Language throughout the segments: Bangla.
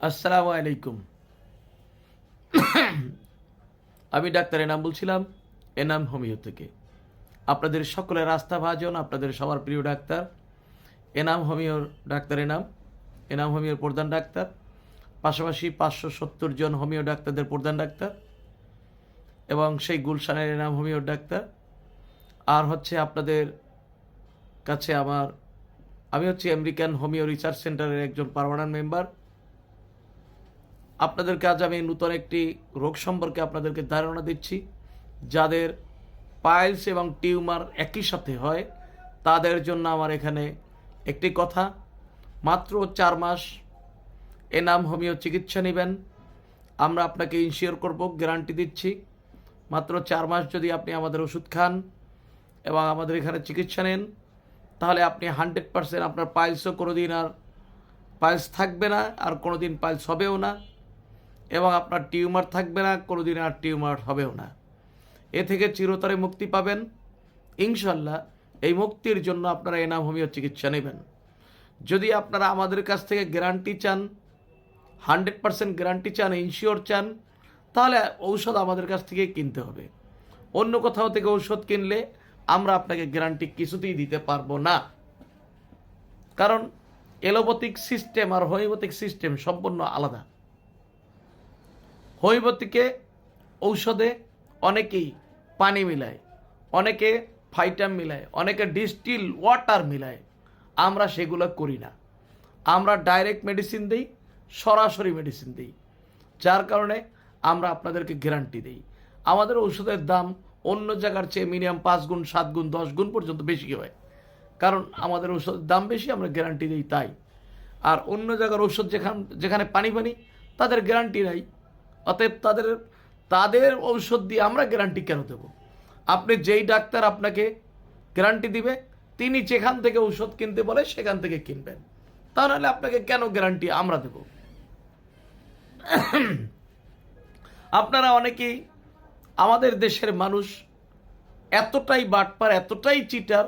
আসসালামু আলাইকুম। আমি ডাক্তার এনাম বলছিলাম, এনাম হোমিও থেকে। আপনাদের সকলের আস্থাভাজন, আপনাদের সবার প্রিয় ডাক্তার এনাম হোমিওর ডাক্তার এনাম হোমিওর প্রধান ডাক্তার, পাশাপাশি 570 জন হোমিও ডাক্তারদের প্রধান ডাক্তার, এবং সেই গুলশানের এনাম হোমিওর ডাক্তার। আর হচ্ছে আপনাদের কাছে আমি হচ্ছে আমেরিকান হোমিও রিসার্চ সেন্টারের একজন পার্মানেন্ট মেম্বার। আপনাদেরকে আজ আমি নতুন একটি রোগ সম্পর্কে আপনাদেরকে ধারণা দিচ্ছি। যাদের পাইলস এবং টিউমার একই সাথে হয় তাদের জন্য আমার এখানে একটি কথা, মাত্র 4 মাস এনাম হোমিও চিকিৎসা নেবেন, আমরা আপনাকে ইনশিওর করব, গ্যারান্টি দিচ্ছি। মাত্র 4 মাস যদি আপনি আমাদের ওষুধ খান এবং আমাদের এখানে চিকিৎসা নেন, তাহলে আপনি 100% আপনার পাইলসও কোনো দিন আর পাইলস থাকবে না, আর কোনো দিন পাইলস হবেও না, এবং আপনার টিউমার থাকবে না, কোনো দিন আর টিউমার হবেও না। এ থেকে চিরতরে মুক্তি পাবেন ইনশাল্লাহ। এই মুক্তির জন্য আপনারা এনাম হোমিও চিকিৎসা নেবেন। যদি আপনারা আমাদের কাছ থেকে গ্যারান্টি চান, 100% গ্যারান্টি চান, ইনশিওর চান, তাহলে ঔষধ আমাদের কাছ থেকে কিনতে হবে। অন্য কোথাও থেকে ঔষধ কিনলে আমরা আপনাকে গ্যারান্টি কিছুতেই দিতে পারবো না। কারণ এলোপ্যাথিক সিস্টেম আর হোমিওপ্যাথিক সিস্টেম সম্পূর্ণ আলাদা। হোমিওপ্যাথিকে ঔষধে অনেকেই পানি মিলায়, অনেকে ফাইটাম মিলায়, অনেকে ডিস্টিল ওয়াটার মিলায়। আমরা সেগুলো করি না। আমরা ডাইরেক্ট মেডিসিন দিই, সরাসরি মেডিসিন দিই, যার কারণে আমরা আপনাদেরকে গ্যারান্টি দিই। আমাদের ঔষধের দাম অন্য জায়গার চেয়ে মিনিমাম 5 গুণ, 7 গুণ, 10 গুণ পর্যন্ত বেশি হয়। কারণ আমাদের ঔষধের দাম বেশি, আমরা গ্যারান্টি দিই তাই। আর অন্য জায়গার ঔষধ যেখানে পানি তাদের গ্যারান্টি নাই। অতএব তাদের ঔষধ দিয়ে আমরা গ্যারান্টি কেন দেব? আপনি যেই ডাক্তার আপনাকে গ্যারান্টি দিবে, তিনি যেখান থেকে ঔষধ কিনতে বলে সেখান থেকে কিনবেন। তাহলে আপনাকে কেন গ্যারান্টি আমরা দেব? আপনারা অনেকেই, আমাদের দেশের মানুষ এতটাই বাটপার, এতটাই চিটার,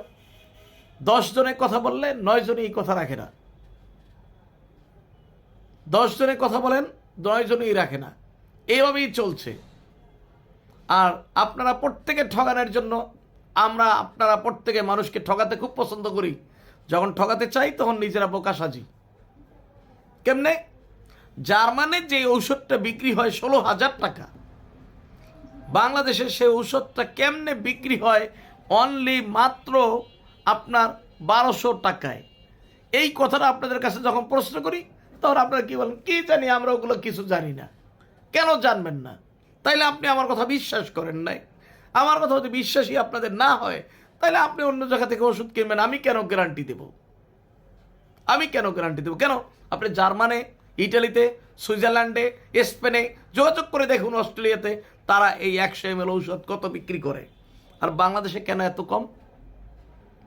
10 জনের কথা বললে 9 জনে এই কথা রাখে না। 10 জনের কথা বলেন, 9 জনেই রাখে না। এইভাবেই চলছে। আর আপনারা প্রত্যেকে ঠগানোর জন্য, আপনারা প্রত্যেকে মানুষকে ঠগাতে খুব পছন্দ করি। যখন ঠগাতে চাই তখন নিজেরা বোকা সাজি। কেমনে? জার্মানে যে ঔষধটা বিক্রি হয় 16,000 টাকা, বাংলাদেশে সেই ঔষধটা কেমনে বিক্রি হয় অনলি মাত্র আপনার 1200 টাকায়? এই কথাটা আপনাদের কাছে যখন প্রশ্ন করি, তখন আপনারা কি বলেন? কি জানি, আমরা ওগুলো কিছু জানি না। কেন জানবেন না? তাইলে আপনি আমার কথা বিশ্বাস করেন নাই। আমার কথা যদি বিশ্বাসী আপনাদের না হয়, তাহলে আপনি অন্য জায়গা থেকে ওষুধ কিনবেন। আমি কেন গ্যারান্টি দেব? কেন? আপনি জার্মানে, ইটালিতে, সুইজারল্যান্ডে, স্পেনে যোগাযোগ করে দেখুন, অস্ট্রেলিয়াতে তারা এই 100 ml ঔষধ কত বিক্রি করে। আর বাংলাদেশে কেন এত কম?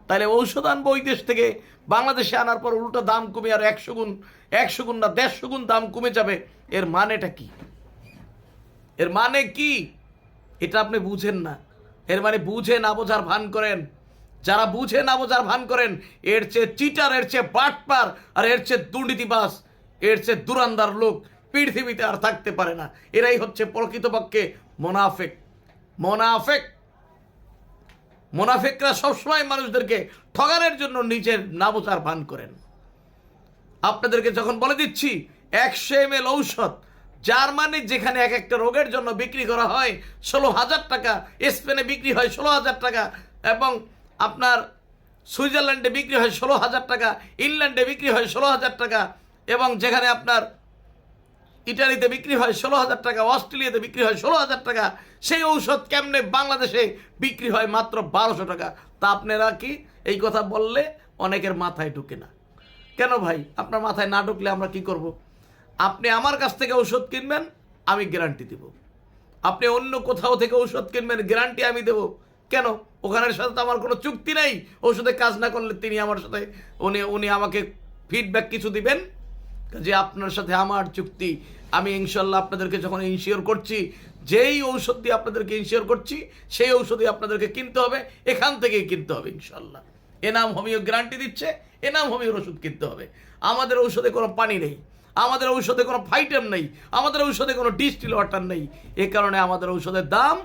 তাহলে ঔষধ আনবো ওই দেশ থেকে, বাংলাদেশে আনার পর উল্টো দাম কমে আর 100 গুণ না 150 গুণ দাম কমে যাবে। এর মানেটা কি? এর মানে কি? এটা আপনি বুঝেন না। এর মানে বুঝে না বোঝার ভান করেন। যারা বুঝে না বোঝার ভান করেন, এর চেয়ে চিটার, এর চেয়ে বাটপার, আর এর চেয়ে দুর্নীতিবাজ, এর চেয়ে দুরান্দার লোক পৃথিবীতে আর থাকতে পারে না। এরাই হচ্ছে প্রকৃতপক্ষে মোনাফেক। মোনাফেকরা সবসময় মানুষদেরকে ঠগানোর জন্য নিজের না বোঝার ভান করেন। আপনাদেরকে যখন বলে দিচ্ছি 100 ml ঔষধ জার্মানি, যেখানে এক একটা রোগের জন্য বিক্রি করা হয় 16,000 টাকা, স্পেনে বিক্রি হয় 16,000 টাকা, এবং আপনার সুইজারল্যান্ডে বিক্রি হয় 16,000 টাকা, ইংল্যান্ডে বিক্রি হয় 16,000 টাকা, এবং যেখানে আপনার ইটালিতে বিক্রি হয় 16,000 টাকা, অস্ট্রেলিয়াতে বিক্রি হয় 16,000 টাকা, সেই ঔষধ কেমনে বাংলাদেশে বিক্রি হয় মাত্র 1200 টাকা? তা আপনারা কি এই কথা বললে অনেকের মাথায় ঢুকে না? কেন ভাই? আপনার মাথায় না ঢুকলে আমরা কি করব? আপনি আমার কাছ থেকে ঔষধ কিনবেন, আমি গ্যারান্টি দেব। আপনি অন্য কোথাও থেকে ঔষধ কিনবেন, গ্যারান্টি আমি দেব। কেন? ওখানের সাথে তো আমার কোনো চুক্তি নেই। ঔষধে কাজ না করলে তিনি আমার সাথে, উনি আমাকে ফিডব্যাক কিছু দিবেন যে আপনার সাথে আমার চুক্তি। আমি ইনশাল্লাহ আপনাদেরকে যখন ইনশিওর করছি, যেই ঔষধ দিয়ে আপনাদেরকে ইনশিওর করছি, সেই ঔষধই আপনাদেরকে কিনতে হবে, এখান থেকেই কিনতে হবে ইনশাল্লাহ। এনাম হোমিও গ্যারান্টি দিচ্ছে, এনাম হোমিওর ওষুধ কিনতে হবে। আমাদের ঔষধে কোনো পানি নেই, আমাদের ঔষধে কোনো ফাইটাম নেই, আমাদের ঔষধে কোনো ডিস্টিল ওয়াটার নেই। এ কারণে আমাদের ঔষধের দাম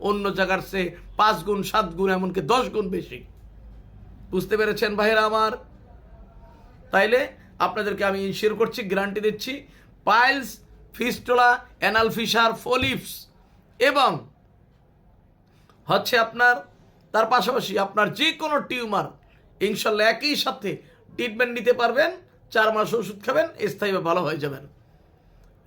অন্য জায়গার চেয়ে 5 গুণ 7 গুণ এমনকি 10 গুণ বেশি। বুঝতে পেরেছেন ভাইয়েরা আমার? তাইলে আপনাদেরকে আমি ইনশিওর করছি, গ্যারান্টি দিচ্ছি, পাইলস, ফিস্টুলা, অ্যানাল ফিশার, ফলিপস এবং হচ্ছে আপনার তার পাশাপাশি আপনার যে কোনো টিউমার ইনশাল্লাহ একই সাথে ট্রিটমেন্ট নিতে পারবেন। 4 মাস ওষুধ খাবেন, স্থায়ীভাবে ভালো হয়ে যাবেন।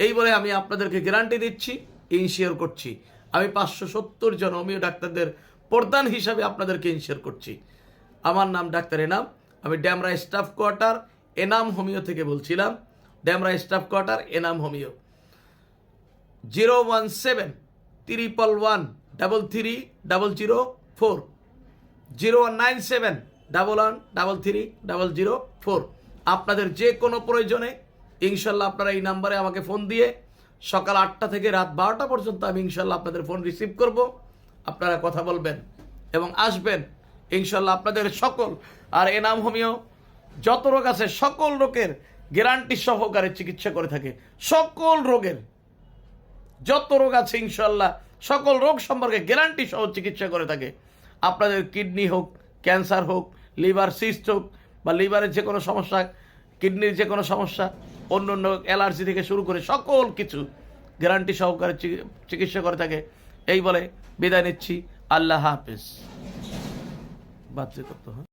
এই বলে আমি আপনাদেরকে গ্যারান্টি দিচ্ছি, ইনশিওর করছি। আমি 570 জন হোমিও ডাক্তারদের প্রধান হিসাবে আপনাদেরকে ইনশিওর করছি। আমার নাম ডাক্তার এনাম, আমি Demra staff quarter Enam homeo থেকে বলছিলাম। Demra staff quarter Enam homeo. 017-111-33-004, 0197-11-33-004। আপনাদের যে কোনো প্রয়োজনে ইনশাল্লাহ আপনারা এই নাম্বারে আমাকে ফোন দিয়ে সকাল 8টা থেকে রাত 12টা পর্যন্ত আমি ইনশাল্লাহ আপনাদের ফোন রিসিভ করব। আপনারা কথা বলবেন এবং আসবেন ইনশাল্লাহ আপনাদের সকল। আর এনাম হোমিও যত রোগ আছে সকল রোগের গ্যারান্টি সহকারে চিকিৎসা করে থাকে। সকল রোগের যত রোগ আছে ইনশাল্লাহ সকল রোগ সম্পর্কে গ্যারান্টি সহ চিকিৎসা করে থাকে। আপনাদের কিডনি হোক, ক্যান্সার হোক, লিভার সিস্ট হোক বা লিভারের যে কোনো সমস্যা, কিডনির যে কোনো সমস্যা, অন্য অন্য অ্যালার্জি থেকে শুরু করে সকল কিছু গ্যারান্টি সহকারে চিকিৎসা করে থাকে। এই বলে বিদায় নিচ্ছি। আল্লাহ হাফেজ। বাচ্চা করতে হয়।